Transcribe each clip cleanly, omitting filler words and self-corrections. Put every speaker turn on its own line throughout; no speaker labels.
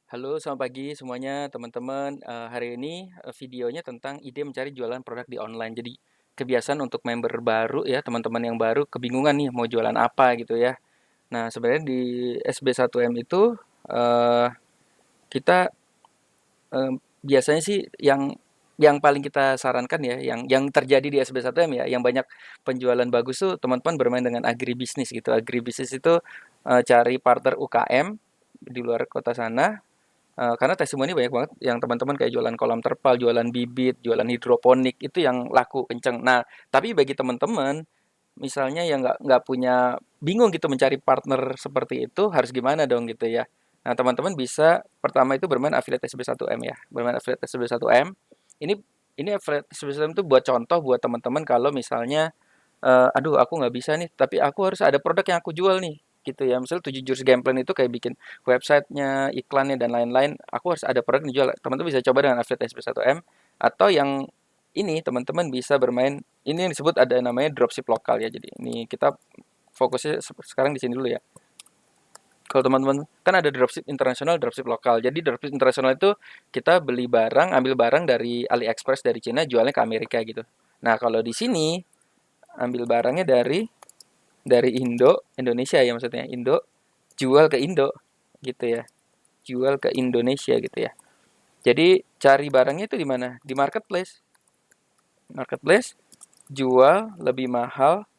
Halo, selamat pagi semuanya teman-teman. Hari ini videonya tentang ide mencari jualan produk di online. Jadi kebiasaan untuk member baru ya, teman-teman yang baru kebingungan nih mau jualan apa gitu ya. Nah, sebenarnya di SB1M itu eh, kita biasanya sih yang paling kita sarankan ya, yang terjadi di SB1M ya, yang banyak penjualan bagus tuh teman-teman bermain dengan agribisnis gitu. Agribisnis itu cari partner UKM di luar kota sana. Karena testimoni banyak banget yang teman-teman kayak jualan kolam terpal, jualan bibit, jualan hidroponik itu yang laku kenceng. Nah, tapi bagi teman-teman misalnya yang nggak punya bingung gitu mencari partner seperti itu harus gimana dong gitu ya. Nah, teman-teman bisa pertama itu bermain affiliate SB1M ya. Bermain affiliate SB1M. Ini ini affiliate SB1M itu buat contoh buat teman-teman kalau misalnya aduh aku nggak bisa nih, tapi aku harus ada produk yang aku jual nih, gitu ya. Misalnya 7 jurus game plan itu kayak bikin websitenya, iklannya, dan lain-lain. Aku harus ada produk yang dijual. Teman-teman bisa coba dengan affiliate SP1M. Atau yang ini, teman-teman bisa bermain, ini yang disebut ada namanya dropship lokal ya. Jadi ini kita fokusnya sekarang di sini dulu ya. Kalau teman-teman kan ada dropship internasional, dropship lokal. Jadi dropship internasional itu kita beli barang, ambil barang dari AliExpress dari Cina, jualnya ke Amerika gitu. Nah, kalau di sini ambil barangnya dari Indonesia ya maksudnya Indo, jual ke Indo gitu ya, jual ke Indonesia gitu ya. Jadi cari barangnya itu di mana? Di marketplace. Marketplace jual lebih mahal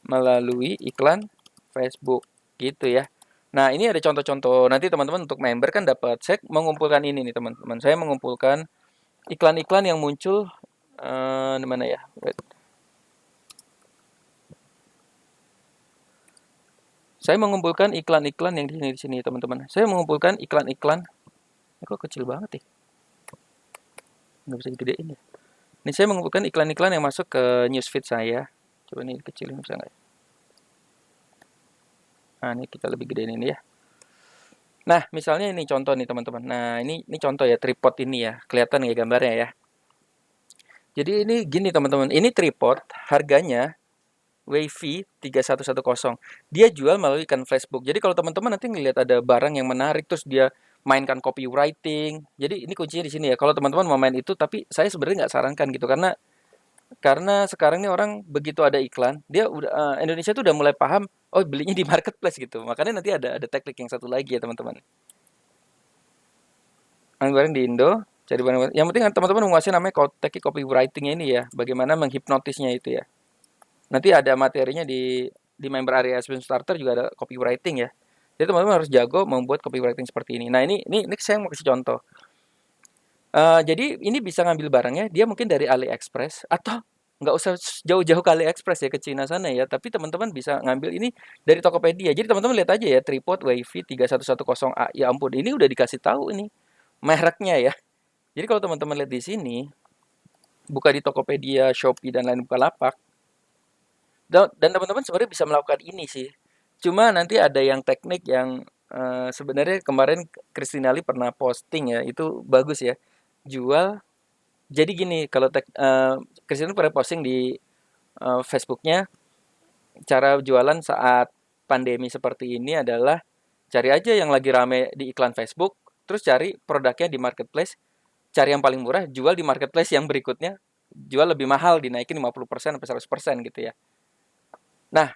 melalui iklan Facebook gitu ya. Nah, ini ada contoh-contoh. Nanti teman-teman untuk member kan dapat, saya mengumpulkan ini nih teman-teman. Saya mengumpulkan iklan-iklan yang muncul di mana ya? Saya mengumpulkan iklan-iklan yang di sini teman-teman. Saya mengumpulkan iklan-iklan. Ini kok kecil banget ya? Nggak bisa digedein ya. Ini saya mengumpulkan iklan-iklan yang masuk ke newsfeed saya. Coba ini kecilin bisa nggak ya? Nah, ini kita lebih gedein ini ya. Nah, misalnya ini contoh nih teman-teman. Nah, ini contoh ya tripod ini ya. Kelihatan ya gambarnya ya. Jadi ini gini teman-teman. Ini tripod harganya Wavy 3110. Dia jual melalui iklan Facebook. Jadi kalau teman-teman nanti ngelihat ada barang yang menarik terus dia mainkan copywriting. Jadi ini kuncinya di sini ya. Kalau teman-teman mau main itu tapi saya sebenarnya nggak sarankan gitu karena sekarang nih orang begitu ada iklan, dia udah Indonesia tuh udah mulai paham, oh belinya di marketplace gitu. Makanya nanti ada teknik yang satu lagi ya teman-teman. Ambil barang di Indo, cari barang. Yang penting kan teman-teman menguasai namanya teknik copywritingnya ini ya. Bagaimana menghipnotisnya itu ya. Nanti ada materinya di member area Spin Starter juga ada copywriting ya. Jadi teman-teman harus jago membuat copywriting seperti ini. Nah ini saya mau kasih contoh. Jadi ini bisa ngambil barangnya, dia mungkin dari AliExpress atau nggak usah jauh-jauh ke AliExpress ya ke Cina sana ya. Tapi teman-teman bisa ngambil ini dari Tokopedia. Jadi teman-teman lihat aja ya tripod Wavy 3110A. Ya ampun, ini udah dikasih tahu ini mereknya ya. Jadi kalau teman-teman lihat di sini, buka di Tokopedia, Shopee dan lain Bukalapak, dan teman-teman sebenarnya bisa melakukan ini sih. Cuma nanti ada yang teknik yang sebenarnya kemarin Christina Lee pernah posting ya, itu bagus ya. Jual jadi gini, kalau Christina pernah posting di Facebooknya, cara jualan saat pandemi seperti ini adalah cari aja yang lagi rame di iklan Facebook, terus cari produknya di marketplace, cari yang paling murah, jual di marketplace yang berikutnya, jual lebih mahal, dinaikin 50% sampai 100% gitu ya. Nah,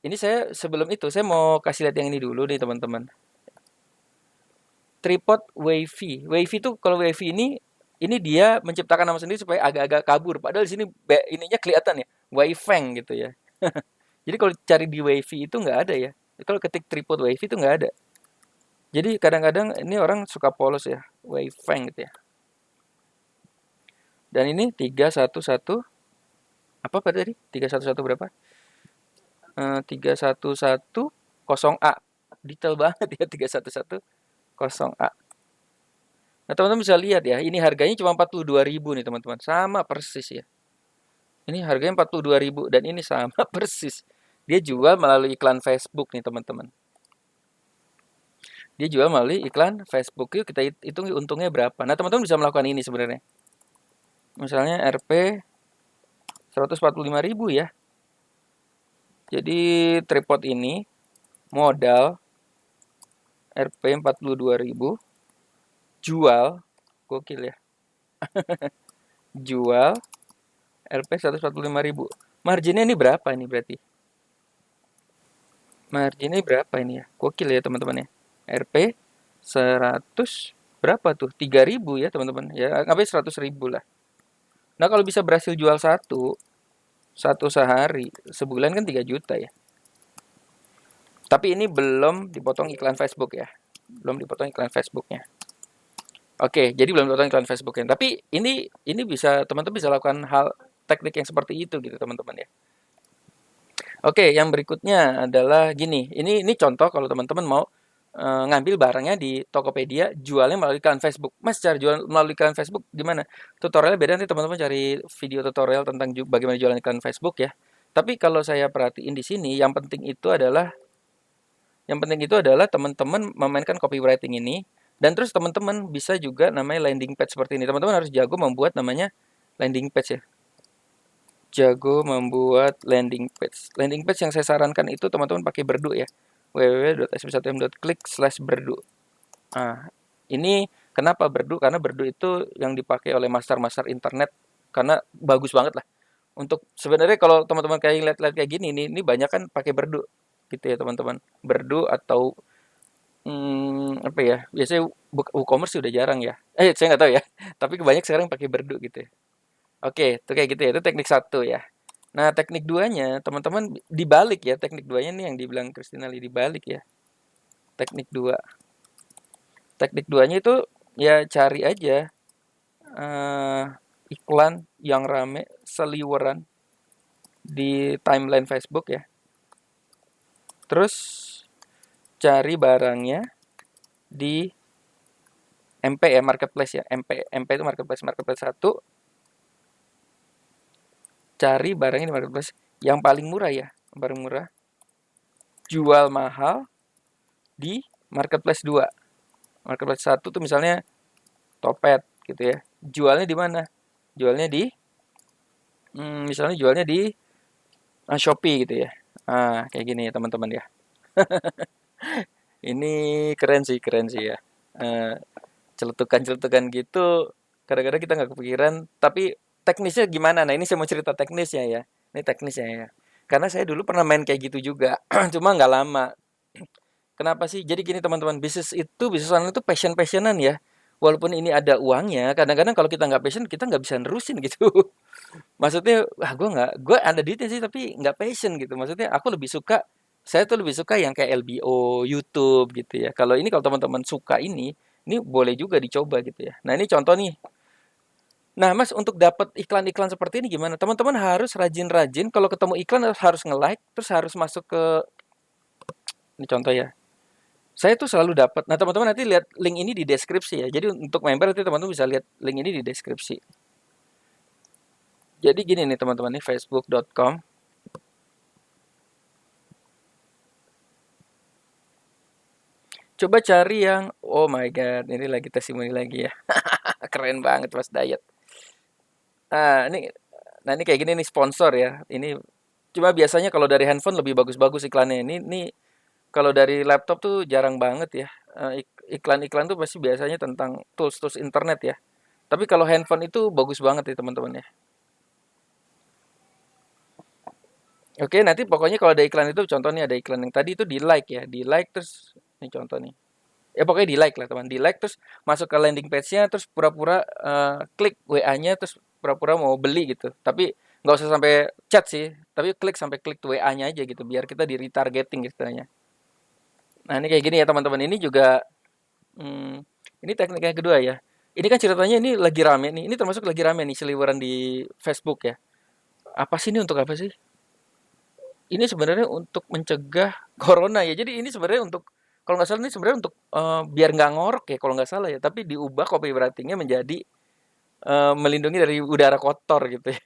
ini saya sebelum itu saya mau kasih lihat yang ini dulu nih teman-teman. Tripod Wavy. Wavy itu kalau Wavy ini dia menciptakan nama sendiri supaya agak-agak kabur. Padahal di sini ininya kelihatan ya, Waveng gitu ya. Jadi kalau cari di Wavy itu nggak ada ya. Kalau ketik tripod Wavy itu nggak ada. Jadi kadang-kadang ini orang suka polos ya, Waveng gitu ya. Dan ini 311 apa pada tadi? 311 berapa? 3110A. Detail banget ya 3110A. Nah, teman-teman bisa lihat ya, ini harganya cuma 42.000 nih, teman-teman. Sama persis ya. Ini harganya 42.000 dan ini sama persis. Dia jual melalui iklan Facebook nih, teman-teman. Dia jual melalui iklan Facebook. Yuk kita hitung untungnya berapa. Nah, teman-teman bisa melakukan ini sebenarnya. Misalnya RP 145.000 ya. Jadi tripod ini modal RP 42.000, jual, gokil ya, jual RP 145.000. Marginnya ini berapa ini berarti? Marginnya berapa ini ya? Gokil ya teman-teman ya. RP 100 berapa tuh? 3.000 ya teman-teman. Ya, ngapain 100.000 lah. Nah, kalau bisa berhasil jual satu sehari, sebulan kan 3 juta ya. Tapi ini belum dipotong iklan Facebook ya. Belum dipotong iklan Facebooknya. Oke, jadi belum dipotong iklan Facebooknya. Tapi ini bisa teman-teman bisa lakukan hal teknik yang seperti itu gitu teman-teman ya. Oke, yang berikutnya adalah gini. Ini contoh kalau teman-teman mau ngambil barangnya di Tokopedia, jualnya melalui iklan Facebook. Mas, cara jual melalui iklan Facebook gimana? Tutorialnya beda, nanti teman-teman cari video tutorial tentang bagaimana jualan iklan Facebook ya. Tapi kalau saya perhatiin di sini, yang penting itu adalah teman-teman memainkan copywriting ini, dan terus teman-teman bisa juga namanya landing page seperti ini. Teman-teman harus jago membuat namanya landing page ya. Jago membuat landing page. Landing page yang saya sarankan itu teman-teman pakai Berdu ya. www.sp1m.klik/berdu. Nah, ini kenapa Berdu? Karena Berdu itu yang dipakai oleh master-master internet, karena bagus banget lah. Untuk sebenarnya kalau teman-teman kayak lihat-lihat kayak gini, ini banyak kan pakai Berdu gitu ya teman-teman. Berdu atau apa ya? Biasanya WooCommerce sih udah jarang ya. Saya nggak tahu ya. Tapi kebanyak sekarang pakai Berdu gitu ya. Oke, itu kayak gitu ya. Itu teknik satu ya. Nah, teknik duanya, teman-teman dibalik ya. Teknik duanya nih yang dibilang Christina Lee, dibalik ya. Teknik dua. Teknik duanya itu ya cari aja eh, iklan yang rame seliweran di timeline Facebook ya. Terus cari barangnya di MP ya, marketplace ya. MP itu marketplace, marketplace satu. Cari barangnya di marketplace yang paling murah ya, paling murah. Jual mahal di marketplace 2. Marketplace 1 tuh misalnya Topet gitu ya. Jualnya di mana? Jualnya di misalnya jualnya di Shopee gitu ya. Kayak gini ya teman-teman ya. Ini keren sih ya. Eh, Celetukan-celetukan gitu kadang-kadang kita nggak kepikiran, tapi teknisnya gimana? Nah, ini saya mau cerita teknisnya ya. Ini teknisnya ya. Karena saya dulu pernah main kayak gitu juga, cuma nggak lama. Kenapa sih? Jadi gini teman-teman, bisnis online itu passion-passionan ya. Walaupun ini ada uangnya, kadang-kadang kalau kita nggak passion, kita nggak bisa nerusin gitu. Maksudnya, gue ada duitnya sih, tapi nggak passion gitu. Maksudnya, saya tuh lebih suka yang kayak LBO, YouTube gitu ya. Kalau teman-teman suka ini boleh juga dicoba gitu ya. Nah, ini contoh nih. Nah, Mas, untuk dapat iklan-iklan seperti ini gimana? Teman-teman harus rajin-rajin. Kalau ketemu iklan harus nge-like, terus harus masuk ke ini contoh ya. Saya tuh selalu dapat. Nah, teman-teman nanti lihat link ini di deskripsi ya. Jadi untuk member nanti teman-teman bisa lihat link ini di deskripsi. Jadi gini nih teman-teman, nih facebook.com. Coba cari yang oh my god, ini lagi testimoni lagi ya. Keren banget Mas Dayat. Nah, ini kayak gini nih sponsor ya. Ini cuma biasanya kalau dari handphone lebih bagus-bagus iklannya. Ini kalau dari laptop tuh jarang banget ya. Iklan-iklan tuh pasti biasanya tentang tools-tools internet ya. Tapi kalau handphone itu bagus banget ya teman-teman ya. Oke, nanti pokoknya kalau ada iklan itu contohnya ada iklan yang tadi itu di like ya, di like terus ini contoh nih. Ya pokoknya di like lah teman, di like terus masuk ke landing page-nya terus pura-pura klik WA-nya terus pura-pura mau beli gitu. Tapi nggak usah sampai chat sih, tapi sampai klik WA-nya aja gitu biar kita di retargeting istilahnya. Nah, ini kayak gini ya teman-teman. Ini juga hmm, ini teknik yang kedua ya. Ini kan ceritanya ini lagi rame nih. Ini termasuk lagi rame nih seliweran di Facebook ya. Apa sih ini untuk apa sih? Ini sebenarnya untuk mencegah corona ya. Jadi ini sebenarnya untuk kalau nggak salah ini sebenarnya untuk biar nggak ngorok ya kalau nggak salah ya. Tapi diubah copywritingnya menjadi melindungi dari udara kotor gitu ya.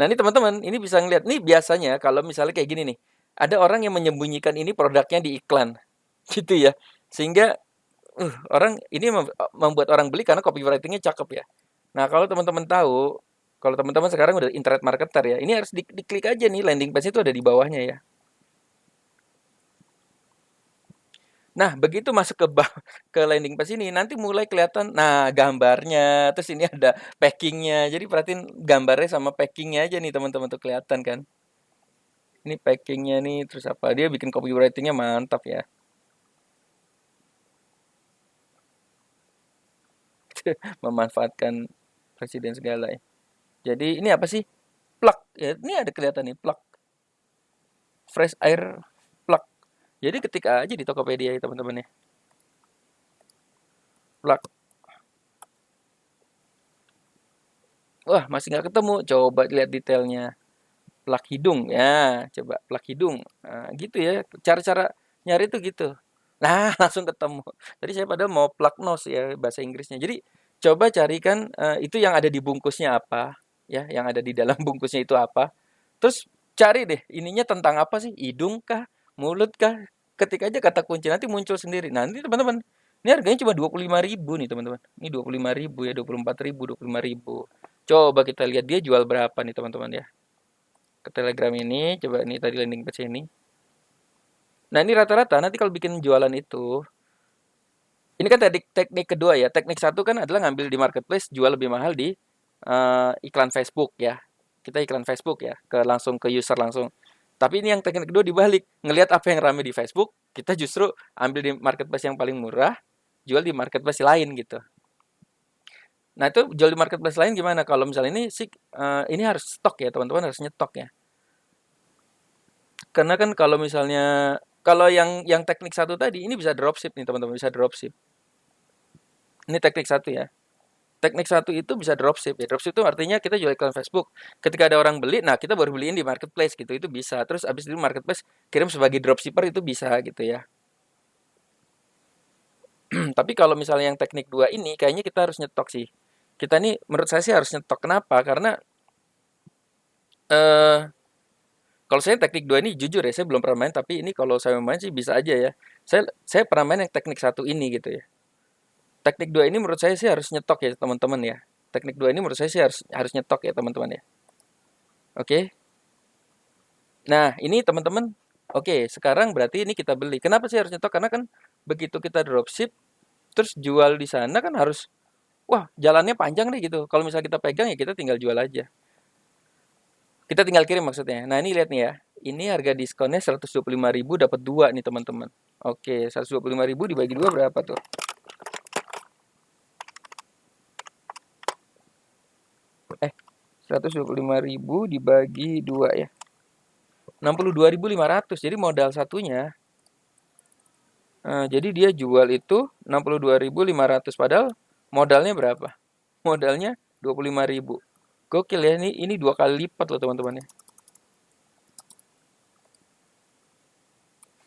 Nah ini teman-teman ini bisa ngeliat nih biasanya kalau misalnya kayak gini nih. Ada orang yang menyembunyikan ini produknya di iklan gitu ya. Sehingga orang ini membuat orang beli karena copywritingnya cakep ya. Nah kalau teman-teman sekarang udah internet marketer ya, ini harus diklik aja nih landing page itu ada di bawahnya ya. Nah, begitu masuk ke landing page ini, nanti mulai kelihatan, nah gambarnya, terus ini ada packingnya. Jadi perhatiin gambarnya sama packingnya aja nih teman-teman tuh kelihatan kan. Ini packingnya nih, terus apa? Dia bikin copywritingnya mantap ya. Memanfaatkan presiden segala ya. Jadi ini apa sih? Plug. Ya, ini ada kelihatan nih, plug. Fresh air plug. Jadi ketika aja di Tokopedia ya teman-teman ya. Plug. Wah, masih nggak ketemu. Coba lihat detailnya. Plak hidung ya, coba plak hidung. Nah, gitu ya. Cara-cara nyari itu gitu. Nah, langsung ketemu. Tadi saya padahal mau plak nose ya bahasa Inggrisnya. Jadi coba carikan itu yang ada di bungkusnya apa, ya, yang ada di dalam bungkusnya itu apa. Terus cari deh ininya tentang apa sih? Hidung kah? Mulut kah? Ketik aja kata kunci nanti muncul sendiri. Nah, nanti teman-teman, ini harganya cuma 25.000 nih teman-teman. Ini 25.000 ya, 24.000, 25.000. Coba kita lihat dia jual berapa nih teman-teman ya. Ke Telegram ini, coba ini tadi landing page ini. Nah, ini rata-rata nanti kalau bikin jualan itu, ini kan teknik kedua ya. Teknik satu kan adalah ngambil di marketplace, jual lebih mahal di iklan Facebook ya. Kita iklan Facebook ya, langsung ke user langsung. Tapi ini yang teknik kedua dibalik, ngelihat apa yang rame di Facebook, kita justru ambil di marketplace yang paling murah, jual di marketplace lain gitu. Nah, itu jual di marketplace lain gimana? Kalau misalnya ini sih ini harus stok ya, teman-teman harus nyetok ya. Karena kan kalau misalnya kalau yang teknik satu tadi ini bisa dropship nih teman-teman, bisa dropship. Ini teknik satu ya. Teknik satu itu bisa dropship ya. Dropship itu artinya kita jual iklan Facebook. Ketika ada orang beli, nah kita baru beliin di marketplace gitu. Itu bisa. Terus abis itu marketplace kirim sebagai dropshipper itu bisa gitu ya. Tapi kalau misalnya yang teknik dua ini kayaknya kita harus nyetok sih. Kita nih menurut saya sih harus nyetok. Kenapa? Karena eh kalau saya teknik dua ini jujur ya, saya belum pernah main tapi ini kalau saya main sih bisa aja ya. Saya pernah main yang teknik satu ini gitu ya. Teknik dua ini menurut saya sih harus nyetok ya teman-teman ya. Teknik dua ini menurut saya sih harus harus nyetok ya teman-teman ya. Oke. Nah, ini teman-teman. Oke, sekarang berarti ini kita beli. Kenapa sih harus nyetok? Karena kan begitu kita dropship terus jual di sana kan harus wah, jalannya panjang deh gitu. Kalau misalnya kita pegang ya kita tinggal jual aja. Kita tinggal kirim maksudnya. Nah, ini lihat nih ya. Ini harga diskonnya 125.000 dapat dua nih teman-teman. Oke, 125.000 dibagi dua berapa tuh? 125.000 dibagi 2 ya. 62.500. Jadi modal satunya. Jadi dia jual itu 62.500 padahal modalnya berapa? Modalnya 25.000. Gokil ya ini dua kali lipat loh teman-teman ya.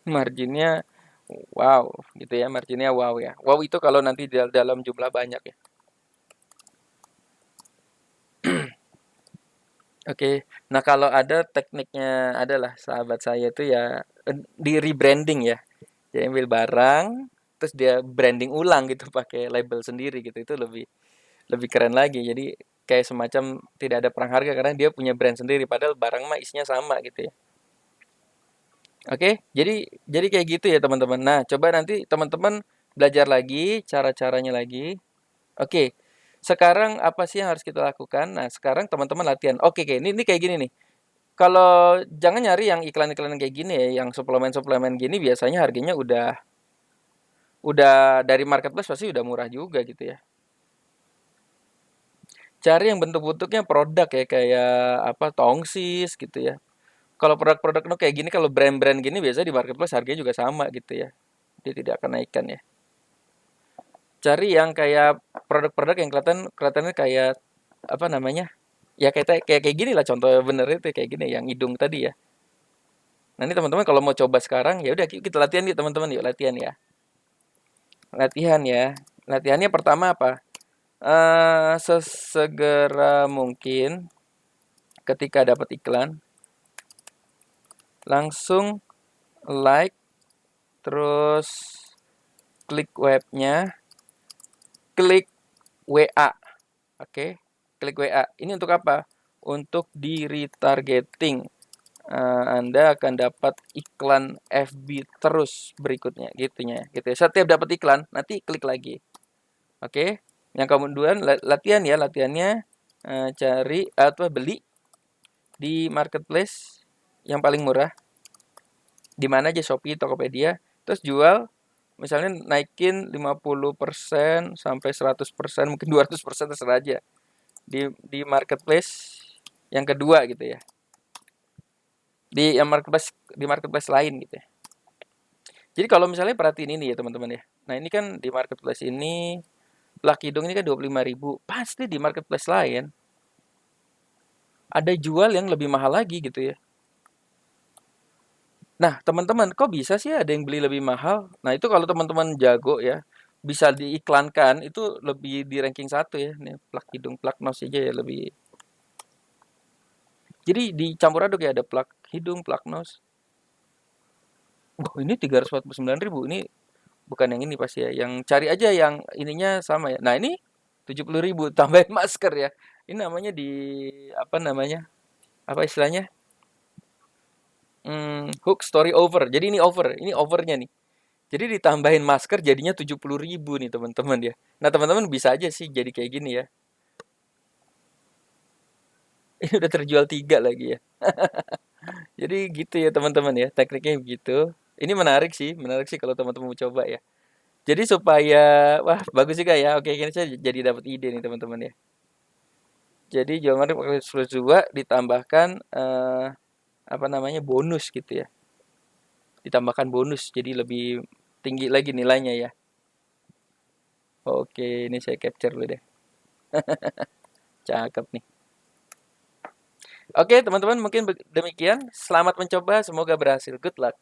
Marginnya wow gitu ya, marginnya wow ya. Wow itu kalau nanti dalam jumlah banyak ya. Oke. Nah, kalau ada tekniknya adalah sahabat saya itu ya di rebranding ya. Dia ambil barang terus dia branding ulang gitu pakai label sendiri gitu. Itu lebih lebih keren lagi. Jadi kayak semacam tidak ada perang harga karena dia punya brand sendiri padahal barang mah isinya sama gitu ya. Oke, jadi kayak gitu ya teman-teman. Nah, coba nanti teman-teman belajar lagi cara-caranya lagi. Oke. Sekarang apa sih yang harus kita lakukan? Nah, sekarang teman-teman latihan. Oke, oke. Ini kayak gini nih. Kalau jangan nyari yang iklan-iklan kayak gini ya, yang suplemen-suplemen gini biasanya harganya udah dari marketplace pasti udah murah juga gitu ya. Cari yang bentuk-bentuknya produk ya kayak apa tongsis gitu ya. Kalau produk-produk no kayak gini kalau brand-brand gini biasanya di marketplace harganya juga sama gitu ya. Dia tidak akan naikkan ya. Cari yang kayak produk-produk yang kelihatannya kayak apa namanya? Ya kayak gini lah contoh bener itu kayak gini yang hidung tadi ya. Nah, ini teman-teman kalau mau coba sekarang ya udah kita latihan yuk teman-teman yuk latihan ya. Latihan ya. Latihannya pertama apa? Sesegera mungkin ketika dapat iklan langsung like terus klik webnya, klik WA. Oke, klik WA. Ini untuk apa? Untuk di retargeting. Anda akan dapat iklan FB terus berikutnya, gitu ya. Setiap dapat iklan, nanti klik lagi. Oke, yang kemudian latihan ya, latihannya cari atau beli di marketplace yang paling murah, di mana aja, Shopee, Tokopedia, terus jual, misalnya naikin 50% sampai 100%, mungkin 200%, terserah aja. Di marketplace yang kedua gitu ya. Di marketplace lain gitu ya. Jadi kalau misalnya perhatiin ini ya teman-teman ya. Nah, ini kan di marketplace ini Lucky Dong ini kan 25.000. Pasti di marketplace lain ada jual yang lebih mahal lagi gitu ya. Nah, teman-teman, kok bisa sih ada yang beli lebih mahal? Nah, itu kalau teman-teman jago ya, bisa diiklankan itu lebih di ranking satu ya. Nih, plak hidung, plak nose aja ya lebih. Jadi dicampur aduk ya, ada plak hidung, plak nose. Oh, ini 349.000. Ini bukan yang ini pasti ya. Yang cari aja yang ininya sama ya. Nah, ini 70.000 tambahin masker ya. Ini namanya di apa namanya? Apa istilahnya? Hook story over. Jadi ini overnya nih. Jadi ditambahin masker jadinya 70.000 nih teman-teman ya. Nah teman-teman bisa aja sih jadi kayak gini ya. Ini udah terjual 3 lagi ya. Jadi gitu ya teman-teman ya. Tekniknya begitu. Ini menarik sih kalau teman-teman mau coba ya. Jadi supaya wah bagus juga ya. Oke, ini saya jadi dapat ide nih teman-teman ya. Jadi jual market pakai plus 2 ditambahkan apa namanya bonus gitu ya. Ditambahkan bonus jadi lebih tinggi lagi nilainya ya. Oke, ini saya capture dulu deh. Cakep nih. Oke, teman-teman, mungkin demikian. Selamat mencoba, semoga berhasil. Good luck.